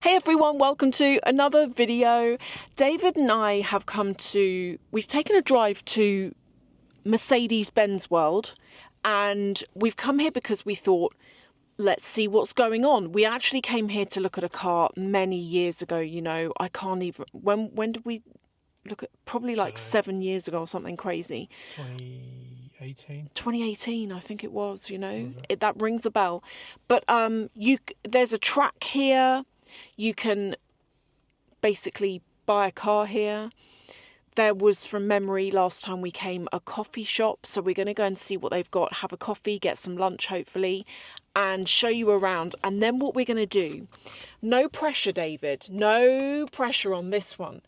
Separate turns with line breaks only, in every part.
Hey everyone, welcome to another video. David and I have we've taken a drive to Mercedes Benz World, and we've come here because we thought, let's see what's going on. We actually came here to look at a car many years ago, I can't even, when did we look at, probably like 7 years ago or something crazy.
2018.
2018, I think it was, that rings a bell. But there's a track here. You can basically buy a car here. There was, from memory, last time we came, a coffee shop. So we're going to go and see what they've got, have a coffee, get some lunch, hopefully, and show you around. And then what we're going to do, no pressure, David, no pressure on this one.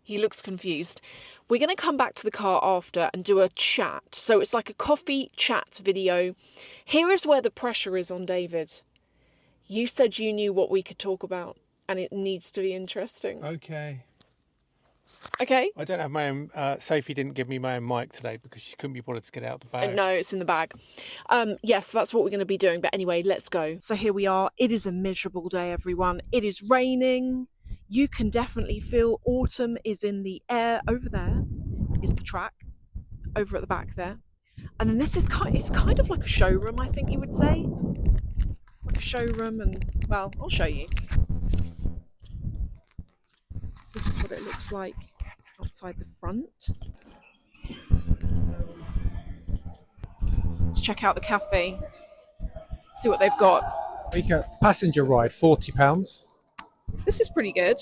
He looks confused. We're going to come back to the car after and do a chat. So it's like a coffee chat video. Here is where the pressure is on David. You said you knew what we could talk about, and it needs to be interesting.
Okay.
Okay?
I don't have my own. Sophie didn't give me my own mic today because she couldn't be bothered to get it out the bag.
No, it's in the bag. Yes, that's what we're going to be doing. But anyway, let's go. So here we are. It is a miserable day, everyone. It is raining. You can definitely feel autumn is in the air. Over there is the track. Over at the back there. And then this is it's kind of like a showroom, I think you would say. Like a showroom, and well, I'll show you. This is what it looks like outside the front. Let's check out the cafe. See what they've got.
Passenger ride, £40.
This is pretty good.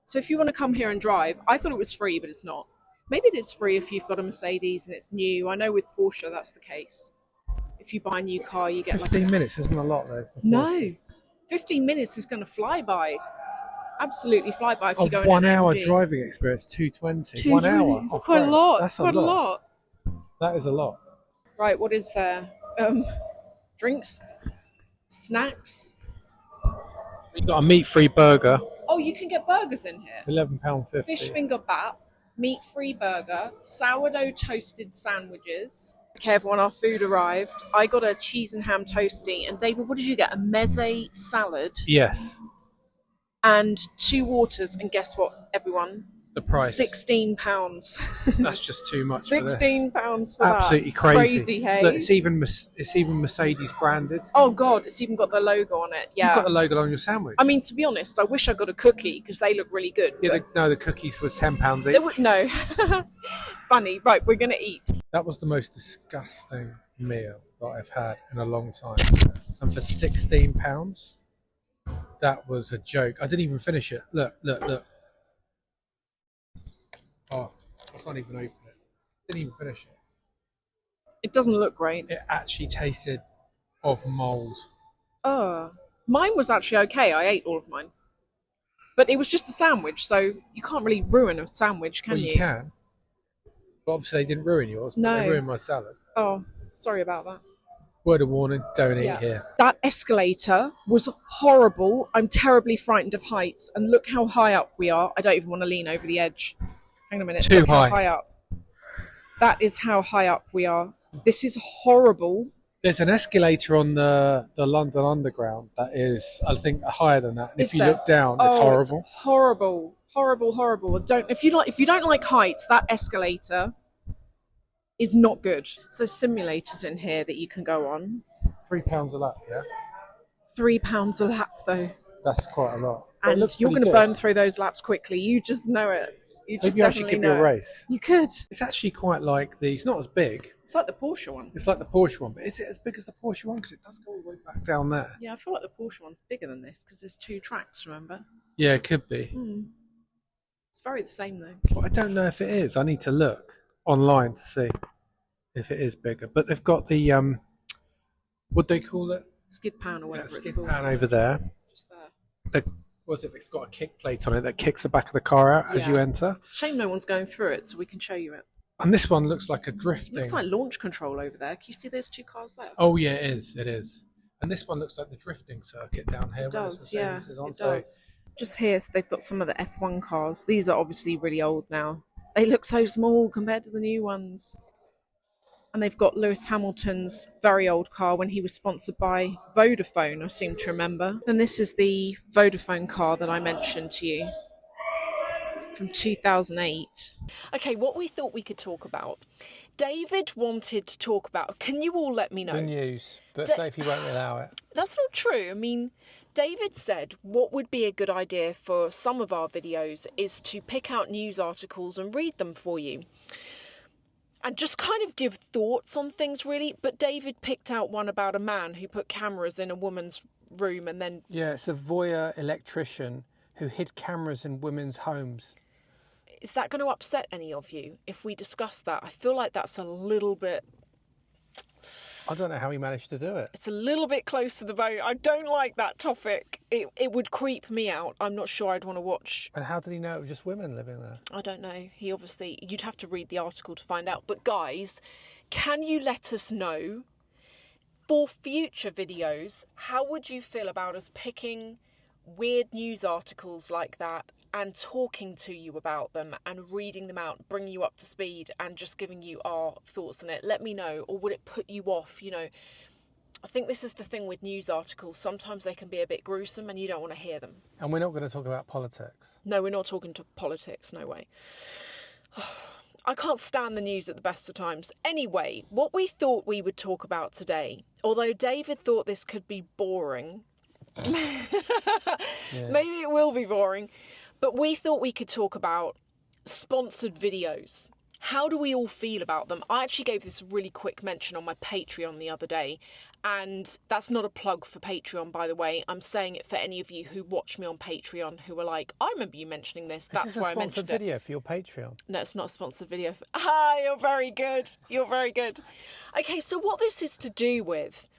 So if you want to come here and drive, I thought it was free, but it's not. Maybe it is free if you've got a Mercedes and it's new. I know with Porsche that's the case. If you buy a new car, you get
15 minutes isn't a lot though.
No, 15 minutes is going to fly by. Absolutely fly by if you go in
1 hour
AMG.
driving experience, 220.
1 hour. It's quite a lot.
That's
quite a lot.
That is a lot.
Right, what is there? Drinks, snacks.
We've got a meat-free burger.
Oh, you can get burgers in here.
£11.50.
Fish finger bat, meat-free burger, sourdough toasted sandwiches. Okay, everyone, our food arrived. I got a cheese and ham toastie. And David, what did you get? A meze salad.
Yes.
And 2 waters. And guess what, everyone?
The price.
£16.
That's just too much.
£16 for
Absolutely
that.
crazy.
Hey?
Look, it's even Mercedes branded.
Oh God, it's even got the logo on it. Yeah.
You've got the logo on your sandwich.
I mean, to be honest, I wish I got a cookie because they look really good.
Yeah, the cookies was £10 each.
No. Funny. Right, we're going to eat.
That was the most disgusting meal that I've had in a long time. And for £16, that was a joke. I didn't even finish it. Look. Oh, I can't even open it. Didn't even finish it.
It doesn't look great.
It actually tasted of mould.
Oh, mine was actually okay. I ate all of mine. But it was just a sandwich, so you can't really ruin a sandwich, can you?
Well, you can. But obviously they didn't ruin yours, but
No.
they ruined my salad.
Oh, sorry about that.
Word of warning, don't eat here.
That escalator was horrible. I'm terribly frightened of heights. And look how high up we are. I don't even want to lean over the edge. Hang on a minute.
Too high.
How high up. That is how high up we are. This is horrible.
There's an escalator on the London Underground that is, I think, higher than that. And if you look down, it's horrible.
It's horrible. If you don't like heights, that escalator is not good. So simulators in here that you can go on.
£3 a lap, yeah.
£3 a lap though.
That's quite a lot.
And you're going to burn through those laps quickly. You just know it.
Maybe I should give you a race.
You could.
It's actually quite like it's not as big.
It's like the Porsche one.
It's like the Porsche one, but is it as big as the Porsche one? Because it does go all the way back down there.
Yeah, I feel like the Porsche one's bigger than this because there's 2 tracks, remember?
Yeah, it could be.
It's very the same though.
But I don't know if it is. I need to look online to see if it is bigger. But they've got the, what do they call it?
Skid pan or whatever it's
skid
called.
pan over there.
Just there.
It's got a kick plate on it that kicks the back of the car out as you enter.
Shame no one's going through it, so we can show you it.
And this one looks like a drifting.
Looks like launch control over there. Can you see those 2 cars there?
Oh yeah, it is. And this one looks like the drifting circuit down here.
It does, yeah. It
So
does. Just here, they've got some of the F1 cars. These are obviously really old now. They look so small compared to the new ones. And they've got Lewis Hamilton's very old car when he was sponsored by Vodafone, I seem to remember. And this is the Vodafone car that I mentioned to you from 2008. Okay, what we thought we could talk about. David wanted to talk about, can you all let me know?
The news, but Sophie won't allow it.
That's not true. I mean, David said what would be a good idea for some of our videos is to pick out news articles and read them for you. And just kind of give thoughts on things, really. But David picked out one about a man who put cameras in a woman's room and then...
Yeah, it's a voyeur electrician who hid cameras in women's homes.
Is that going to upset any of you if we discuss that? I feel like that's a little bit...
I don't know how he managed to do it.
It's a little bit close to the bone. I don't like that topic. It would creep me out. I'm not sure I'd want to watch.
And how did he know it was just women living there?
I don't know. He obviously... You'd have to read the article to find out. But guys, can you let us know, for future videos, how would you feel about us picking weird news articles like that and talking to you about them and reading them out, bringing you up to speed and just giving you our thoughts on it? Let me know. Or would it put you off? You know, I think this is the thing with news articles. Sometimes they can be a bit gruesome and you don't want to hear them.
And we're not going to talk about politics.
No, we're not talking to politics. No way. I can't stand the news at the best of times. Anyway, what we thought we would talk about today, although David thought this could be boring, maybe it will be boring, but we thought we could talk about sponsored videos. How do we all feel about them? I actually gave this really quick mention on my Patreon the other day, and that's not a plug for Patreon, by the way. I'm saying it for any of you who watch me on Patreon who are like, I remember you mentioning this. That's why I mentioned it. Is this a sponsored
video for your Patreon?
No, it's not a sponsored video. You're very good. You're very good. Okay, so what this is to do with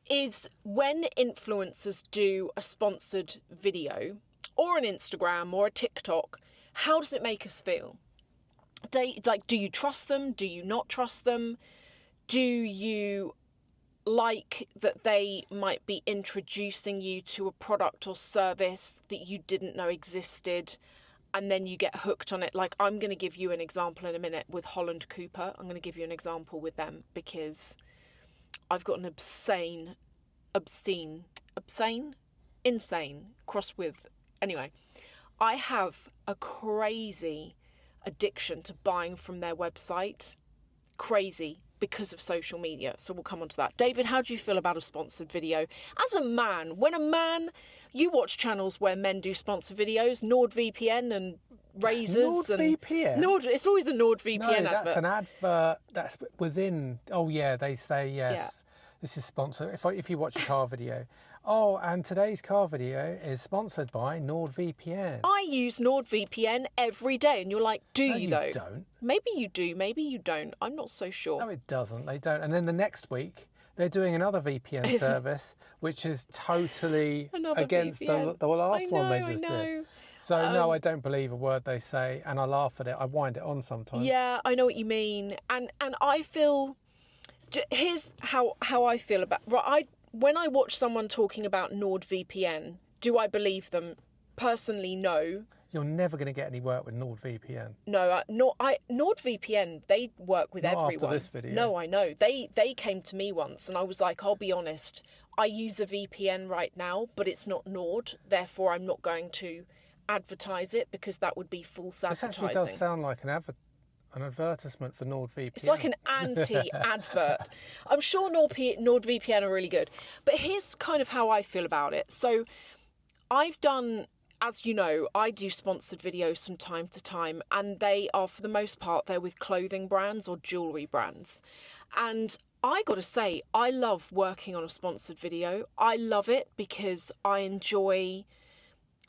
is when influencers do a sponsored video or an Instagram or a TikTok, how does it make us feel? Do you trust them? Do you not trust them? Do you like that they might be introducing you to a product or service that you didn't know existed and then you get hooked on it? Like, I'm going to give you an example in a minute with Holland Cooper. I'm going to give you an example with them because I've got an insane cross with... Anyway, I have a crazy addiction to buying from their website. Crazy, because of social media. So we'll come on to that. David, how do you feel about a sponsored video? As a man, you watch channels where men do sponsored videos, NordVPN and razors.
NordVPN?
It's always a NordVPN advert.
No, that's an advert that's within... Oh, yeah, they say, yes, yeah. This is sponsored. If you watch a car video... Oh, and today's car video is sponsored by NordVPN.
I use NordVPN every day, and you're like, do you though?
You don't.
Maybe you do, maybe you don't. I'm not so sure.
No, it doesn't. They don't. And then the next week, they're doing another VPN service, which is totally against the last one they just did. So, no, I don't believe a word they say, and I laugh at it. I wind it on sometimes.
Yeah, I know what you mean. And I feel... Here's how I feel about... When I watch someone talking about NordVPN, do I believe them? Personally, no.
You're never going to get any work with NordVPN.
No, NordVPN, they work with everyone.
After this video.
No, I know. They came to me once and I was like, I'll be honest, I use a VPN right now, but it's not Nord. Therefore, I'm not going to advertise it because that would be false advertising.
This actually does sound like an advertisement for NordVPN.
It's like an anti-advert. I'm sure NordVPN are really good. But here's kind of how I feel about it. So I've done, as you know, I do sponsored videos from time to time, and they are, for the most part, they're with clothing brands or jewellery brands. And I got to say, I love working on a sponsored video. I love it because I enjoy...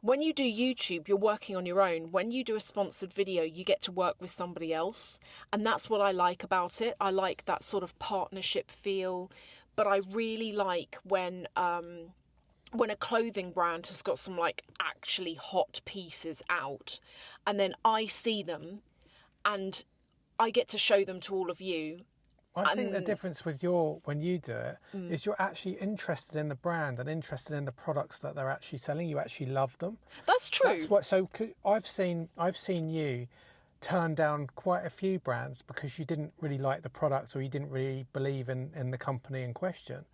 When you do YouTube, you're working on your own. When you do a sponsored video, you get to work with somebody else. And that's what I like about it. I like that sort of partnership feel. But I really like when a clothing brand has got some like actually hot pieces out. And then I see them and I get to show them to all of you.
I think the difference with when you do it is you're actually interested in the brand and interested in the products that they're actually selling. You actually love them.
That's true.
So I've seen you turned down quite a few brands because you didn't really like the products or you didn't really believe in the company in question.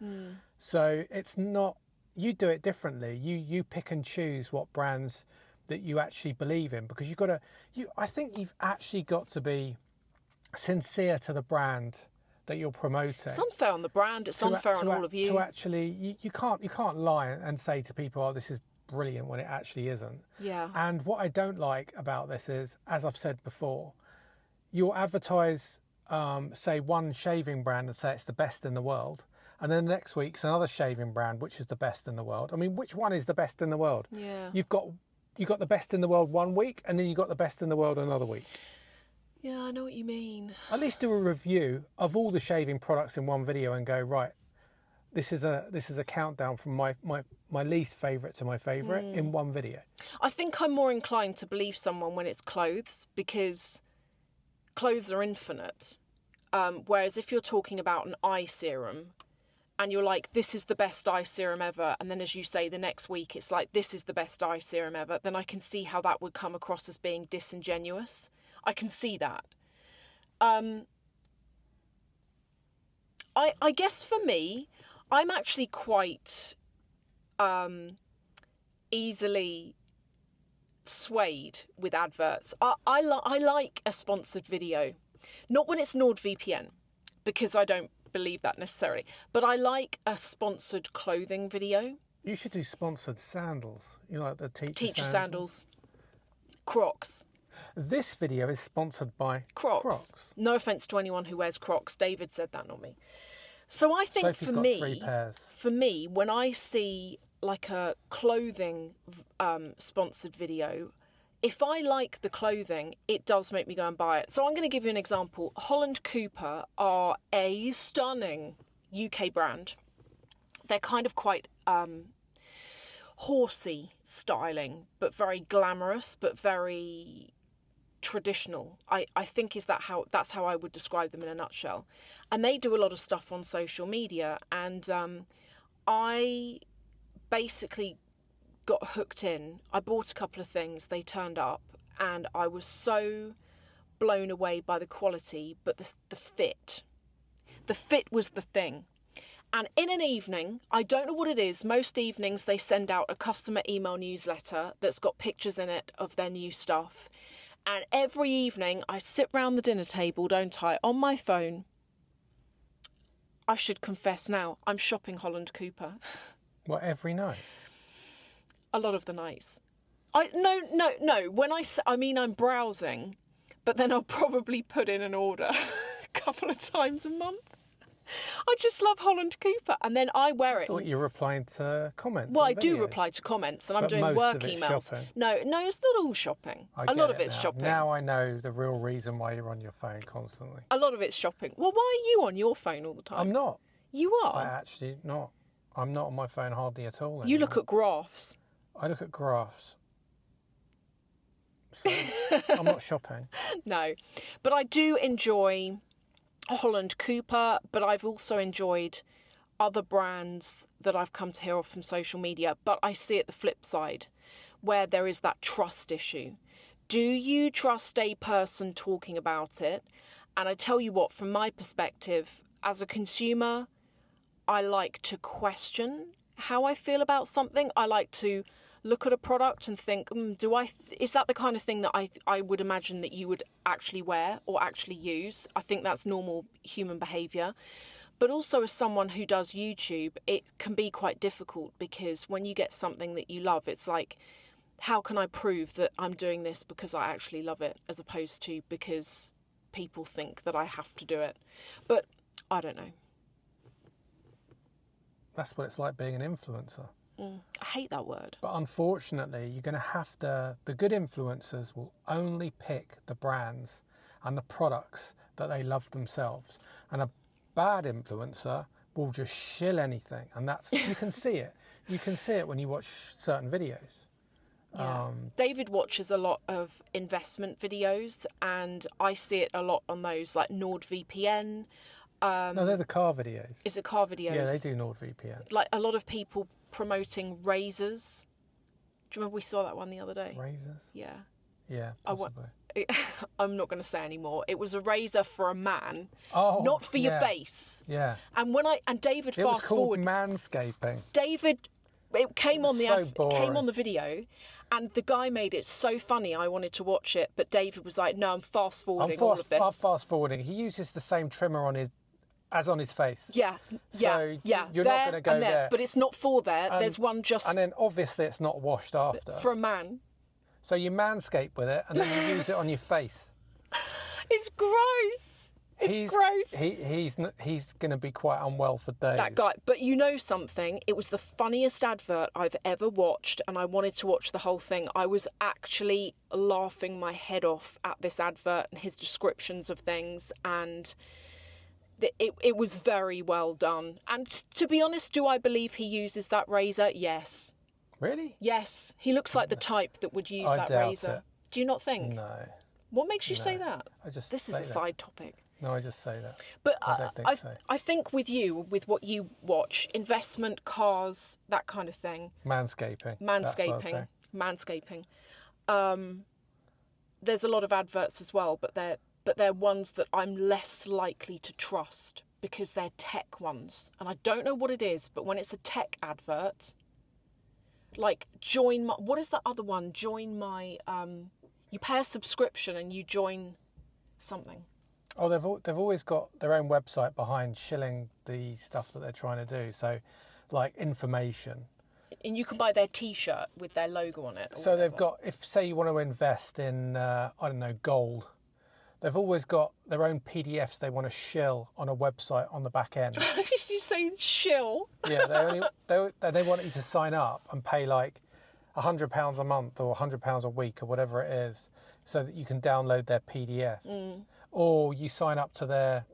So it's not, you do it differently. You pick and choose what brands that you actually believe in, because I think you've actually got to be sincere to the brand that you're promoting.
It's unfair on the brand, it's unfair on all of you.
To actually, you can't lie and say to people, oh, this is brilliant, when it actually isn't.
Yeah.
And what I don't like about this is, as I've said before, you'll advertise, say, one shaving brand and say it's the best in the world, and then the next week's another shaving brand which is the best in the world. I mean, which one is the best in the world?
Yeah.
You've got the best in the world one week, and then you've got the best in the world another week.
Yeah, I know what you mean.
At least do a review of all the shaving products in one video and go, right, this is a countdown from my least favourite to my favourite in one video.
I think I'm more inclined to believe someone when it's clothes, because clothes are infinite. Whereas if you're talking about an eye serum and you're like, this is the best eye serum ever, and then as you say, the next week it's like, this is the best eye serum ever, then I can see how that would come across as being disingenuous. I can see that. I guess for me, I'm actually quite easily swayed with adverts. I like a sponsored video, not when it's NordVPN, because I don't believe that necessarily, but I like a sponsored clothing video.
You should do sponsored sandals. You like the teacher
sandals. Crocs.
This video is sponsored by Crocs.
No offence to anyone who wears Crocs. David said that, not me. So I think
Sophie's got 3 pairs.
For me, when I see like a clothing sponsored video, if I like the clothing, it does make me go and buy it. So I'm going to give you an example. Holland Cooper are a stunning UK brand. They're kind of quite horsey styling, but very glamorous, but very traditional. I think that's how I would describe them in a nutshell. And they do a lot of stuff on social media, and I basically got hooked in. I bought a couple of things, they turned up, and I was so blown away by the quality, but the fit was the thing. And in an evening, I don't know what it is, most evenings they send out a customer email newsletter that's got pictures in it of their new stuff. And every evening I sit round the dinner table, don't I, on my phone. I should confess now, I'm shopping Holland Cooper.
What, every night?
A lot of the nights. No. When I mean I'm browsing, but then I'll probably put in an order a couple of times a month. I just love Holland Cooper, and then I wear it.
I thought you were replying to comments.
Well, I do reply to comments, and I'm doing work emails.
Shopping.
No, it's not all shopping. A lot of it's shopping.
Now I know the real reason why you're on your phone constantly.
A lot of it's shopping. Well, why are you on your phone all the time?
I'm not.
You are?
I actually not. I'm not on my phone hardly at all anymore.
You look at graphs.
I look at graphs. So I'm not shopping.
No, but I do enjoy Holland Cooper, but I've also enjoyed other brands that I've come to hear of from social media. But I see it the flip side, where there is that trust issue. Do you trust a person talking about it? And I tell you what, from my perspective, as a consumer, I like to question how I feel about something. I like to look at a product and think, is that the kind of thing that I would imagine that you would actually wear or actually use? I think that's normal human behaviour. But also as someone who does YouTube, it can be quite difficult, because when you get something that you love, it's like, how can I prove that I'm doing this because I actually love it, as opposed to because people think that I have to do it? But I don't know.
That's what it's like being an influencer.
I hate that word.
But unfortunately, you're going to have to, the good influencers will only pick the brands and the products that they love themselves. And a bad influencer will just shill anything. And that's, you can see it. You can see it when you watch certain videos.
Yeah. David watches a lot of investment videos, and I see it a lot on those, like NordVPN.
No, they're the car videos.
Is it car videos?
Yeah, they do NordVPN.
Like a lot of people promoting razors. Do you remember we saw that one the other day?
Razors?
Yeah.
Yeah, possibly.
I'm not going to say anymore. It was a razor for a man,
Oh,
not for your
yeah.
face.
Yeah.
And David
It was
fast
called
forward.
manscaping.
David, it came on the
so
it came on
boring.
the video, and the guy made it so funny. I wanted to watch it, but David was like, "No, I'm fast forwarding all of this."
I'm fast forwarding. He uses the same trimmer as on his face.
Yeah,
So
yeah.
you're
there
not going to go
and
there.
But it's not for there. There's one just
And then obviously it's not washed after.
for a man.
So you manscape with it and then you use it on your face.
It's gross. It's gross.
He's going to be quite unwell for days.
That guy. But you know something? It was the funniest advert I've ever watched, and I wanted to watch the whole thing. I was actually laughing my head off at this advert and his descriptions of things, and it was very well done. And to be honest, do I believe he uses that razor? Yes.
Really?
Yes. He looks like the type that would use
I
that
doubt
razor.
it.
Do you not think?
No.
What makes you say that? This is a side topic.
No, I just say that.
But
I don't think so.
I think with what you watch, investment, cars, that kind of thing.
Manscaping.
Manscaping. There's a lot of adverts as well, but they're ones that I'm less likely to trust because they're tech ones. And I don't know what it is, but when it's a tech advert, like what is the other one? You pay a subscription and you join something.
Oh, they've always got their own website behind shilling the stuff that they're trying to do. So, like information.
And you can buy their T-shirt with their logo on it.
So they've got, if say you want to invest in, I don't know, gold, they've always got their own PDFs they want to shill on a website on the back end.
Did you say shill?
Yeah, they want you to sign up and pay like £100 a month or £100 a week or whatever it is, so that you can download their PDF. Or you sign up to their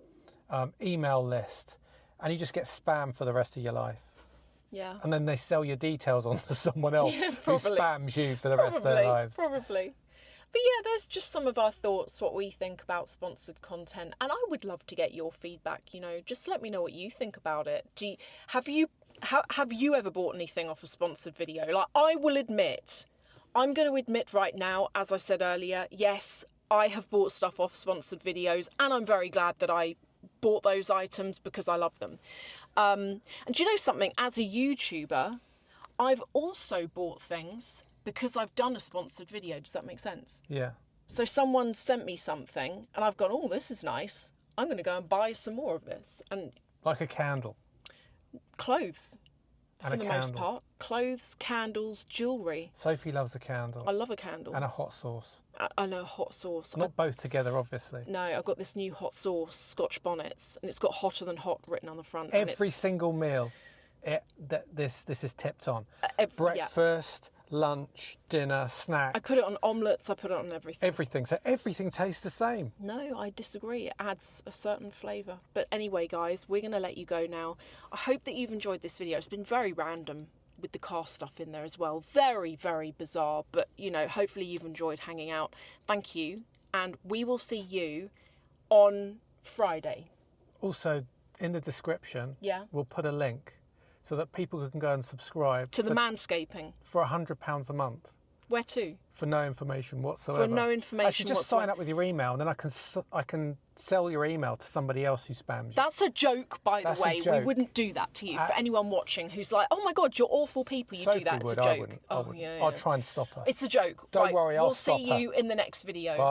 email list and you just get spam for the rest of your life.
Yeah.
And then they sell your details on to someone else who spams you for the rest of their lives.
Probably. But yeah, there's just some of our thoughts, what we think about sponsored content. And I would love to get your feedback, just let me know what you think about it. Have you ever bought anything off a sponsored video? Like, I'm going to admit right now, as I said earlier, yes, I have bought stuff off sponsored videos, and I'm very glad that I bought those items because I love them. And do you know something? As a YouTuber, I've also bought things because I've done a sponsored video. Does that make sense?
Yeah.
So someone sent me something and I've gone, oh, this is nice. I'm going to go and buy some more of this. And
like a candle.
Clothes.
And
for the most part. Clothes, candles, jewellery.
Sophie loves a candle.
I love a candle.
And a hot sauce.
I know, hot sauce.
Not both together, obviously.
No, I've got this new hot sauce, Scotch bonnets, and it's got hotter than hot written on the front.
Every single meal, this is tipped on. Breakfast, lunch, dinner, snacks.
I put it on omelettes, I put it on everything.
Everything. So everything tastes the same.
No, I disagree. It adds a certain flavour. But anyway, guys, we're going to let you go now. I hope that you've enjoyed this video. It's been very random with the car stuff in there as well. Very, very bizarre. But, hopefully you've enjoyed hanging out. Thank you. And we will see you on Friday.
Also, in the description,
yeah,
we'll put a link so that people can go and subscribe
to the manscaping
for £100 a month.
Where to?
For no information whatsoever.
For no information.
Actually, just sign up with your email, and then I can sell your email to somebody else who spams you.
That's a joke, by the way. We wouldn't do that to you. For anyone watching who's like, "Oh my God, you're awful people," you
Sophie
do that. It's
would,
a joke.
I wouldn't. I'll try and stop her.
It's a joke.
Don't worry, I'll stop her.
We'll see you in the next video.
Bye.